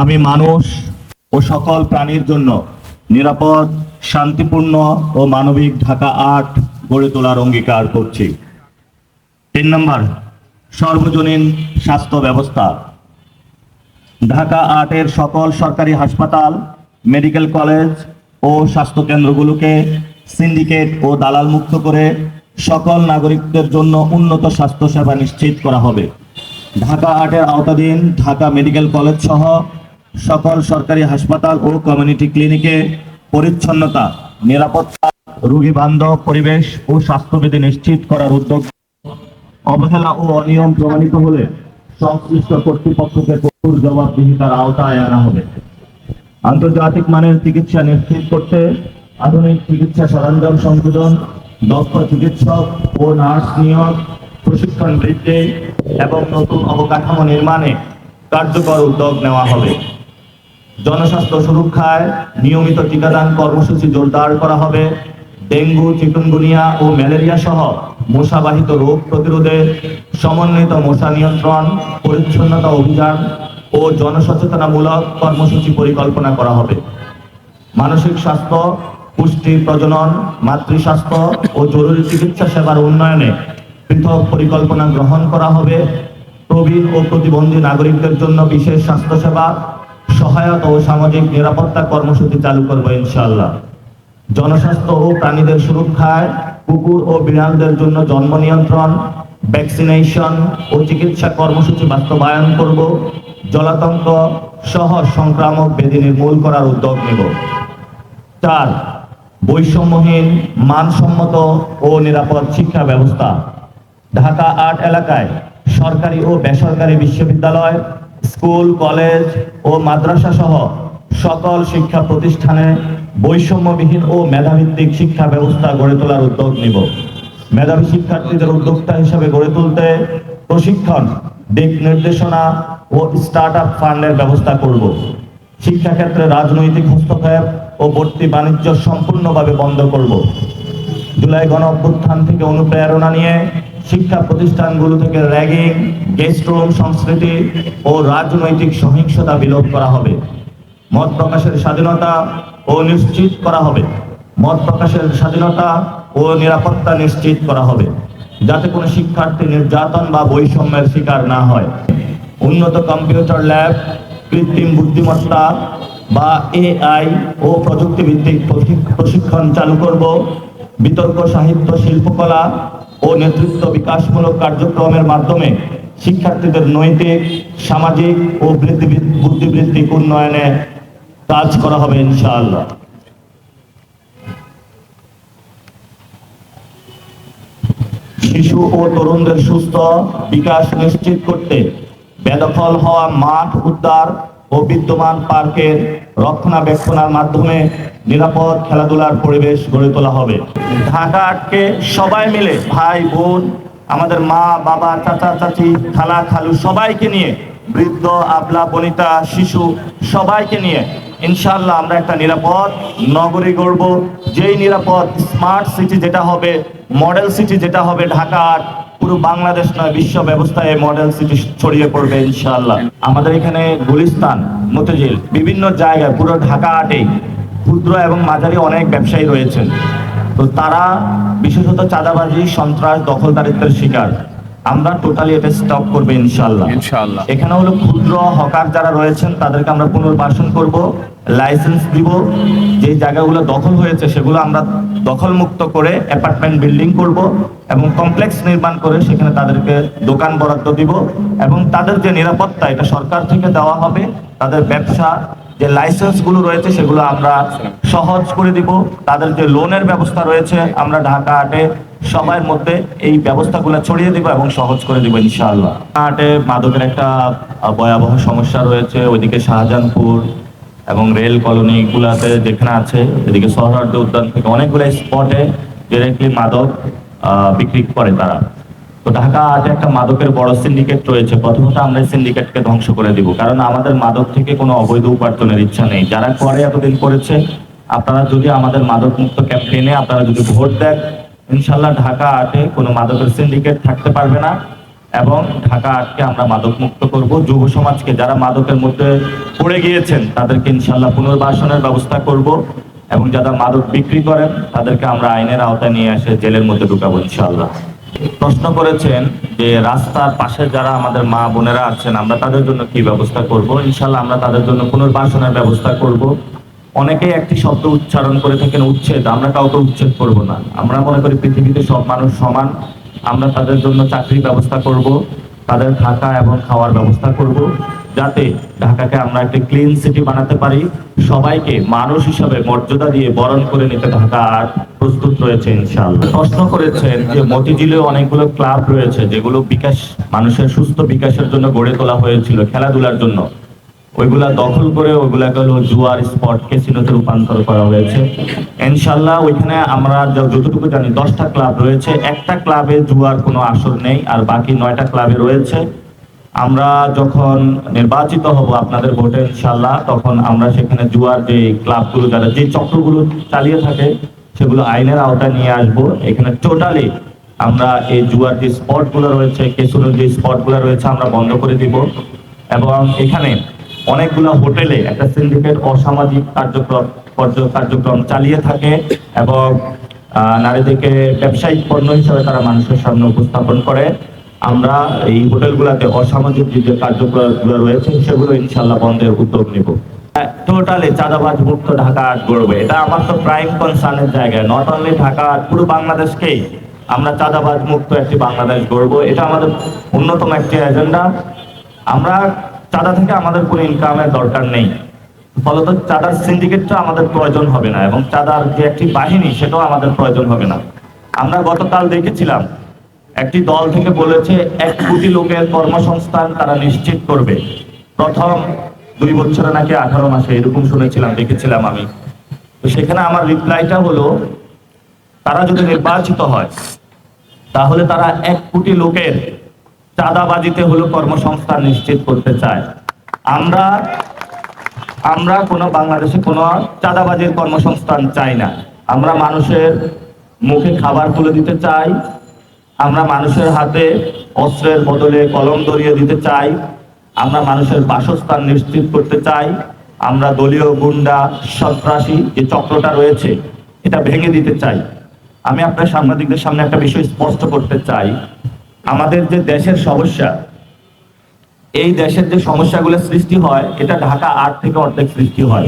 আমি মানুষ ও সকল প্রাণীর জন্য নিরাপদ, শান্তিপূর্ণ ও মানবিক ঢাকা ৮ গড়ে তোলার অঙ্গীকার করছি। ৩ নম্বর, সর্বজনীন স্বাস্থ্য ব্যবস্থা। ঢাকা ৮-এর সকল সরকারি হাসপাতাল, মেডিকেল কলেজ ও স্বাস্থ্য কেন্দ্রগুলোকে সিন্ডিকেট ও দালাল মুক্ত করে সকল নাগরিকদের জন্য উন্নত স্বাস্থ্য সেবা নিশ্চিত করা হবে। ঢাকা ৮-এর আওতাধীন ঢাকা মেডিকেল কলেজ সহ সকল সরকারি হাসপাতাল ও কমিউনিটি ক্লিনিকে পরিচ্ছন্নতা, নিরাপত্তা, রোগী বান্ধব পরিবেশ ও স্বাস্থ্যবিধি নিশ্চিত করার উদ্যোগ। অবহেলা ও অনিয়ম প্রমাণিত হলে সংশ্লিষ্ট কর্তৃপক্ষকে কঠোর জবাবদিহিতার আওতায় আনা হবে। আন্তর্জাতিক মানের চিকিৎসা নিশ্চিত করতে আধুনিক চিকিৎসা সরঞ্জাম সংযোজন, দক্ষ চিকিৎসক ও নার্স নিয়োগ, প্রশিক্ষণ বৃদ্ধি এবং নতুন অবকাঠামো নির্মাণে কার্যকর উদ্যোগ নেওয়া হবে। জনস্বাস্থ্য সুরক্ষায় নিয়মিত টিকাদান কর্মসূচি জোরদার করা হবে। ডেঙ্গু, চিকুনগুনিয়া ও ম্যালেরিয়া সহ মশাবাহিত রোগ প্রতিরোধে সমন্বিত মশা নিয়ন্ত্রণ, পরিচ্ছন্নতা অভিযান ও জনসচেতনামূলক কর্মসূচি পরিকল্পনা করা হবে। মানসিক স্বাস্থ্য, পুষ্টি, প্রজনন, মাতৃস্বাস্থ্য ও জরুরি চিকিৎসা সেবার উন্নয়নে পৃথক পরিকল্পনা গ্রহণ করা হবে। প্রবীণ ও প্রতিবন্ধী নাগরিকদের জন্য বিশেষ স্বাস্থ্যসেবা, সহায়তা ও সামাজিক নিরাপত্তা কর্মসূচি চালু করব ইনশাআল্লাহ। জনস্বাস্থ্য ও প্রাণীদের সুরক্ষায় কুকুর ও বিড়ালদের জন্য জন্ম নিয়ন্ত্রণ, ভ্যাকসিনেশন ও চিকিৎসা কর্মসূচি বাস্তবায়ন করব। জলাতঙ্ক সহ সংক্রামক ব্যাধি নির্মূল করার উদ্যোগ নেব। ৪, বৈষম্যহীন, মানসম্মত ও নিরাপদ শিক্ষা ব্যবস্থা। ঢাকা ৮ এলাকায় সরকারি ও বেসরকারি বিশ্ববিদ্যালয়, স্কুল, কলেজ ও মাদ্রাসা সহ সকল শিক্ষা প্রতিষ্ঠানে বৈষম্যবিহীন ও মেধাভিত্তিক শিক্ষা ব্যবস্থা গড়ে তোলার উদ্যোগ নিব। মেধাবী শিক্ষার্থীদের উদ্যোক্তা হিসেবে গড়ে তুলতে প্রশিক্ষণ, দিক নির্দেশনা ও স্টার্ট আপ ফান্ডের ব্যবস্থা করব। শিক্ষাক্ষেত্রে রাজনৈতিক হস্তক্ষেপ ও ভর্তি বাণিজ্য সম্পূর্ণভাবে বন্ধ করব। জুলাই গণ অভ্যুত্থান থেকে অনুপ্রেরণা নিয়ে শিক্ষা প্রতিষ্ঠানগুলো থেকে র্যাগিং, গেস্ট রুম সংস্কৃতি ও রাজনৈতিক সহিংসতা বিলোপ করা হবে। মত প্রকাশের স্বাধীনতা ও নিশ্চিত করা হবে। মত প্রকাশের স্বাধীনতা ও নিরাপত্তা নিশ্চিত করা হবে, যাতে কোনো শিক্ষার্থী নির্যাতন বা বৈষম্যের শিকার না হয়। উন্নত কম্পিউটার ল্যাব, কৃত্রিম বুদ্ধিমত্তা বা AI ও প্রযুক্তিভিত্তিক প্রশিক্ষণ চালু করব। বিতর্ক সাহিত্য, শিল্পকলা ও নেতৃত্ব বিকাশমূলক কার্যক্রমের মাধ্যমে শিক্ষার্থীদের নৈতিক, সামাজিক ও বুদ্ধিবৃত্তিক উন্নয়নে কাজ করা হবে ইনশাআল্লাহ। শিশু ও তরুণদের সুস্থ বিকাশ নিশ্চিত করতে বেদখল হওয়া মাঠ উদ্ধার ও বিদ্যমান পার্কের রক্ষণাবেক্ষণের মাধ্যমে নিরাপদ খেলাধুলার পরিবেশ গড়ে তোলা হবে। ঢাকা ৮কে সবাই মিলে, ভাই বোন, আমাদের মা বাবা, চাচা চাচি, খালা খালু সবাইকে নিয়ে, বৃদ্ধ, আবলা বনিতা, শিশু সবাইকে নিয়ে ইনশাআল্লাহ আমরা একটা নিরাপদ নগরী গড়ব। যেই নিরাপদ স্মার্ট সিটি যেটা হবে, মডেল সিটি যেটা হবে ঢাকা ৮, পুরো বাংলাদেশ নয়, বিশ্ব ব্যবস্থায় মডেল সিটি ছড়িয়ে পড়বে ইনশাআল্লাহ। আমাদের এখানে গুলিস্তান, মতিঝিল, বিভিন্ন জায়গায় পুরো ঢাকা ৮-এ ক্ষুদ্র এবং মাঝারি অনেক ব্যবসায়ী রয়েছেন। তো তারা বিশেষত চাঁদাবাজি, সন্ত্রাস, দখলদারিত্বের শিকার। আমরা টোটালি এটা স্টপ করবো ইনশাআল্লাহ। এখানে হলো ক্ষুদ্র হকার যারা রয়েছেন তাদেরকে আমরা পুনর্বাসন করব, লাইসেন্স দিব। যে জায়গাগুলো দখল হয়েছে সেগুলো আমরা দখল মুক্ত করে অ্যাপার্টমেন্ট বিল্ডিং করব এবং কমপ্লেক্স নির্মাণ করে সেখানে তাদেরকে দোকান বরাদ্দ দিব এবং তাদের যে নিরাপত্তা এটা সরকার থেকে দেওয়া হবে। তাদের ব্যবসা যে লাইসেন্সগুলো রয়েছে সেগুলো আমরা সহজ করে দিব। তাদের যে লোনের ব্যবস্থা রয়েছে আমরা ঢাকা ৮-এ সবার মধ্যে এই ব্যবস্থাগুলো ছড়িয়ে দিব এবং সহজ করে দিব ইনশাআল্লাহ। ৮-এ মাদকের একটা ভয়াবহ সমস্যা রয়েছে। ওইদিকে শাহজাহানপুর এবং রেল কলোনি গুলাতে যেখানে আছে, এদিকে সোহরাওয়ার্দী উদ্যান থেকে অনেকগুলো স্পটে ডিরেক্টলি মাদক বিক্রি করে তারা। তো ঢাকা ৮-এ একটা মাদকের বড় সিন্ডিকেট রয়েছে। প্রথমত আমরা এই সিন্ডিকেটকে ধ্বংস করে দিব, কারণ আমাদের মাদক থেকে কোনো অবৈধ উপার্জনের ইচ্ছা নেই। যারা করে এতদিন করেছে, আপনারা যদি আমাদের মাদক মুক্ত ক্যাম্পেইনে আপনারা যদি ভোট দেন ইনশাআল্লাহ ঢাকা ৮-এ কোনো মাদকের সিন্ডিকেট থাকতে পারবে না। এবং ঢাকা আটকে আমরা মাদক মুক্ত করব। যুব সমাজকে যারা মাদকের মধ্যে পড়ে গিয়েছেন তাদেরকে ইনশাল্লাহ পুনর্বাসনের ব্যবস্থা করব এবং যারা মাদক বিক্রি করেন তাদেরকে আমরা আইনের আওতায় নিয়ে এসে জেলের মধ্যে ঢুকাবো ইনশাল্লাহ। প্রশ্ন করেছেন যে রাস্তার পাশে যারা আমাদের মা বোনেরা আছেন আমরা তাদের জন্য কি ব্যবস্থা করব। ইনশাল্লাহ আমরা তাদের জন্য পুনর্বাসনের ব্যবস্থা করব। অনেকেই একটি শব্দ উচ্চারণ করে থাকেন উচ্ছেদ, আমরা কাউকে উচ্ছেদ করব না। আমরা মনে করি পৃথিবীতে সব মানুষ সমান। আমরা তাদের জন্য চাকরির ব্যবস্থা করব, তাদের থাকা এবং খাওয়ার ব্যবস্থা করব, যাতে ঢাকাকে আমরা একটা ক্লিন সিটি বানাতে পারি। সবাইকে মানুষ হিসাবে মর্যাদা দিয়ে বরণ করে নিতে ঢাকা আর প্রস্তুত রয়েছে ইনশাআল্লাহ। প্রশ্ন করেছেন যে মতিঝিলে অনেকগুলো ক্লাব রয়েছে যেগুলো বিকাশ, মানুষের সুস্থ বিকাশের জন্য গড়ে তোলা হয়েছিল, খেলাধুলার জন্য। ওইগুলা দখল করে ওইগুলাকে হলো জুয়ার স্পট, ক্যাসিনোতে রূপান্তর করা হয়েছে। ইনশাল্লাহ ওইখানে আমরা যতটুকু জানি 10টা ক্লাব রয়েছে, একটা ক্লাবে জুয়ার কোনো আসর নেই, আর বাকি 9টা ক্লাবে রয়েছে। আমরা যখন নির্বাচিত হব আপনাদের ভোটে ইনশাল্লাহ, তখন আমরা সেখানে জুয়ার যে ক্লাবগুলো, যারা যে চক্রগুলো চালিয়ে থাকে সেগুলো আইনের আওতায় নিয়ে আসবো। এখানে টোটালি আমরা এই জুয়ার যে স্পটগুলো রয়েছে, ক্যাসিনোর যে স্পটগুলো রয়েছে আমরা বন্ধ করে দিব। এবং এখানে অনেকগুলো হোটেলে একটা সিন্ডিকেট অসামাজিক কার্যক্রম চালিয়ে থাকে এবং নারীদেরকে ব্যবসায়িক পণ্য হিসেবে তারা মানুষের সামনে উপস্থাপন করে। আমরা এই হোটেলগুলোতে অসামাজিক যে কার্যক্রমগুলো রয়েছে সেগুলো ইনশাল্লাহ বন্ধের উদ্যোগ নেব। টোটালি চাঁদাবাজ মুক্ত ঢাকা আর্ট গড়বে, এটা আমার তো প্রাইম কনসার্নের জায়গায়। নট অনলি ঢাকা, পুরো বাংলাদেশকেই আমরা চাঁদাবাজ মুক্ত একটি বাংলাদেশ গড়বো। এটা আমাদের অন্যতম একটি এজেন্ডা। আমরা চাঁদা থেকে আমাদের কোনো ইনকামের দরকার নেই, ফলত চাঁদার সিন্ডিকেটটা আমাদের প্রয়োজন হবে না এবং চাঁদার যে একটি বাহিনী সেটাও আমাদের প্রয়োজন হবে না। আমরা গতকাল দেখেছিলাম একটি দল থেকে বলেছে 1 কোটি লোকের কর্মসংস্থান তারা নিশ্চিত করবে প্রথম 2 বছরে নাকি 18 মাসে, এরকম শুনেছিলাম, দেখেছিলাম আমি। তো সেখানে আমার রিপ্লাইটা হলো, তারা যদি নির্বাচিত হয় তাহলে তারা 1 কোটি লোকের চাঁদাবাজিতে হলো কর্মসংস্থান নিশ্চিত করতে চায়। আমরা কোনো বাংলাদেশে কোনো চাঁদাবাজির কর্মসংস্থান চাই না। আমরা মানুষের মুখে খাবার তুলে দিতে চাই, আমরা মানুষের হাতে অস্ত্রের বদলে কলম ধরিয়ে দিতে চাই, আমরা মানুষের বাসস্থান নিশ্চিত করতে চাই, আমরা দলীয় গুন্ডা সন্ত্রাসী যে চক্রটা রয়েছে এটা ভেঙে দিতে চাই। আমি আপনার সাংবাদিকদের সামনে একটা বিষয় স্পষ্ট করতে চাই, আমাদের যে দেশের সমস্যা, এই দেশের যে সমস্যাগুলো সৃষ্টি হয় এটা ঢাকা 8 থেকে অর্ধেক সৃষ্টি হয়।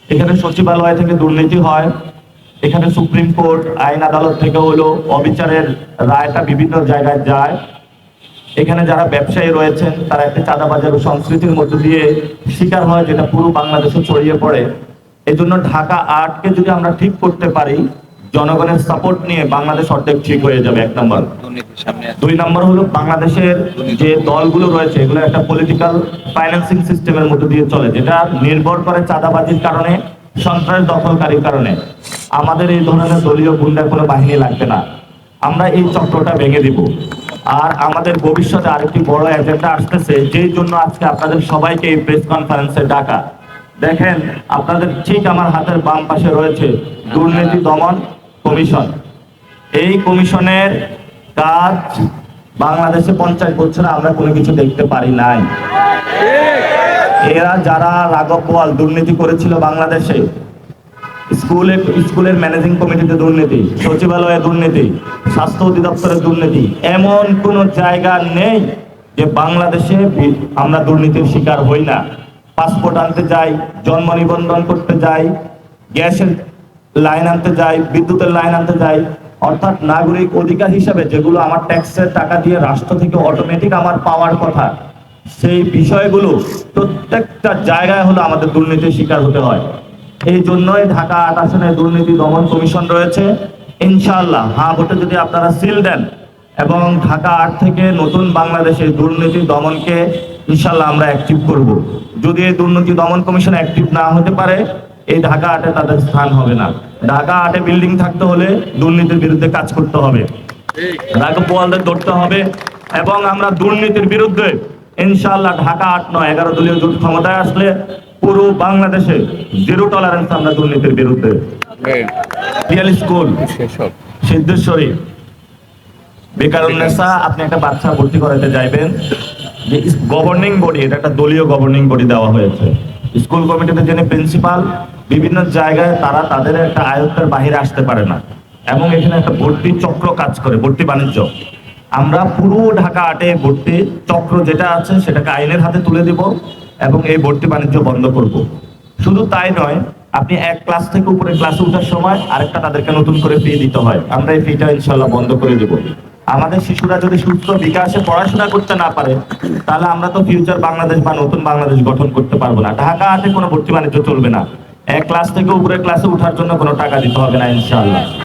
এখানে সচিবালয় থেকে দুর্নীতি হয়, এখানে সুপ্রিম কোর্ট আইন আদালত থেকে হলো অবিচারের রায়টা বিভিন্ন জায়গায় যায়। এখানে যারা ব্যবসায়ী রয়েছেন তারা একটা চাঁদাবাজার সংস্কৃতির মধ্য দিয়ে শিকার হয়, যেটা পুরো বাংলাদেশে ছড়িয়ে পড়ে। এই জন্য ঢাকা 8কে যদি আমরা ঠিক করতে পারি, জনগণের সাপোর্ট নিয়ে বাংলাদেশ অর্ধেক ঠিক হয়ে যাবে, 1 নম্বর। 2 নম্বর হলো বাংলাদেশের যে দলগুলো রয়েছে এগুলো একটা পলিটিক্যাল ফাইন্যান্সিং সিস্টেমের মধ্যে দিয়ে চলে, যেটা নির্ভর করে চাঁদাবাজির কারণে, সন্ত্রাস দখলকারীর কারণে। আমাদের এই ধরনের দলীয় গুন্ডার কোনো বাহিনী লাগবে না, আমরা এই চক্রটা ভেঙে দিব। আর আমাদের ভবিষ্যতে আরেকটি বড় এজেন্ডা আসতেছে, যেই জন্য আজকে আপনাদের সবাইকে এই প্রেস কনফারেন্সে ডাকা। দেখেন আপনাদের ঠিক আমার হাতের বাম পাশে রয়েছে দুর্নীতি দমন কমিশন। এই কমিশনের কাজ বাংলাদেশে 50 বছরে আমরা কোনো কিছু দেখতে পারি নাই। এরা যারা রাঘব বোয়াল দুর্নীতি করেছিল বাংলাদেশে, স্কুলের ম্যানেজিং কমিটিতে দুর্নীতি, সচিবালয়ে দুর্নীতি, স্বাস্থ্য অধিদপ্তরের দুর্নীতি, এমন কোন জায়গা নেই যে বাংলাদেশে আমরা দুর্নীতির শিকার হই না। পাসপোর্ট আনতে যাই, জন্ম নিবন্ধন করতে যাই, গ্যাসের লাইন আনতে যাই, বিদ্যুতের লাইন আনতে যাই, অর্থাৎ নাগরিক অধিকার হিসাবে যেগুলো আমার ট্যাক্সের টাকা দিয়ে রাষ্ট্র থেকে অটোমেটিক আমার পাওয়ার কথা, সেই বিষয়গুলো প্রত্যেকটা জায়গায় হলো আমাদের দুর্নীতির শিকার হতে হয়। এই জন্যই ঢাকা 8 আসনে দুর্নীতি দমন কমিশন রয়েছে। ইনশাআল্লাহ হ্যাঁ ভোটে যদি আপনারা সিল দেন এবং ঢাকা 8 থেকে নতুন বাংলাদেশে দুর্নীতি দমনকে ইনশাআল্লাহ আমরা অ্যাক্টিভ করব। যদি এই দুর্নীতি দমন কমিশন অ্যাক্টিভ না হতে পারে, এই ঢাকা 8-এ তাদের স্থান হবে না। ঢাকা 8-এ বিল্ডিং থাকতে হলে দুর্নীতির বিরুদ্ধে কাজ করতে হবে, রাঘব বোয়ালদের ধরতে হবে এবং আমরা দুর্নীতির বিরুদ্ধে ইনশাআল্লাহ ঢাকা 8 নয় 11 দলীয় জোট ক্ষমতায় আসলে পুরো বাংলাদেশে জিরো টলারেন্স আমরা দুর্নীতির বিরুদ্ধে। রিয়াল স্কুল, সিদ্ধেশ্বরী, বেকারুন্নেসা, আপনি একটা বাচ্চা ভর্তি করাতে যাইবেন, যে গভর্নিং বডি, এটা একটা দলীয় গভর্নিং বডি দেওয়া হয়েছে। স্কুল কমিটিতে যিনি প্রিন্সিপাল, বিভিন্ন জায়গায় তারা তাদের একটা আয়ত্তের বাহিরে আসতে পারে না, এবং এখানে একটা ভর্তি চক্র কাজ করে, ভর্তি বাণিজ্য। আমরা পুরো ঢাকা 8-এ ভর্তি চক্র যেটা আছে সেটাকে আইনের হাতে তুলে দিব এবং এই ভর্তি বাণিজ্য বন্ধ করব। শুধু তাই নয়, আপনি এক ক্লাস থেকে উপরে ক্লাসে ওঠার সময় আরেকটা তাদেরকে নতুন করে ফি দিতে হয়, আমরা এই ফিটা ইনশাল্লাহ বন্ধ করে দেব। আমাদের শিশুরা যদি সুস্থ বিকাশে পড়াশোনা করতে না পারে, তাহলে আমরা তো ফিউচার বাংলাদেশ বা নতুন বাংলাদেশ গঠন করতে পারবো না। ঢাকা 8-এ কোনো ভর্তি বাণিজ্য চলবে না, এক ক্লাস থেকে উপরে ক্লাসে ওঠার জন্য কোনো টাকা দিতে হবে না ইনশাআল্লাহ।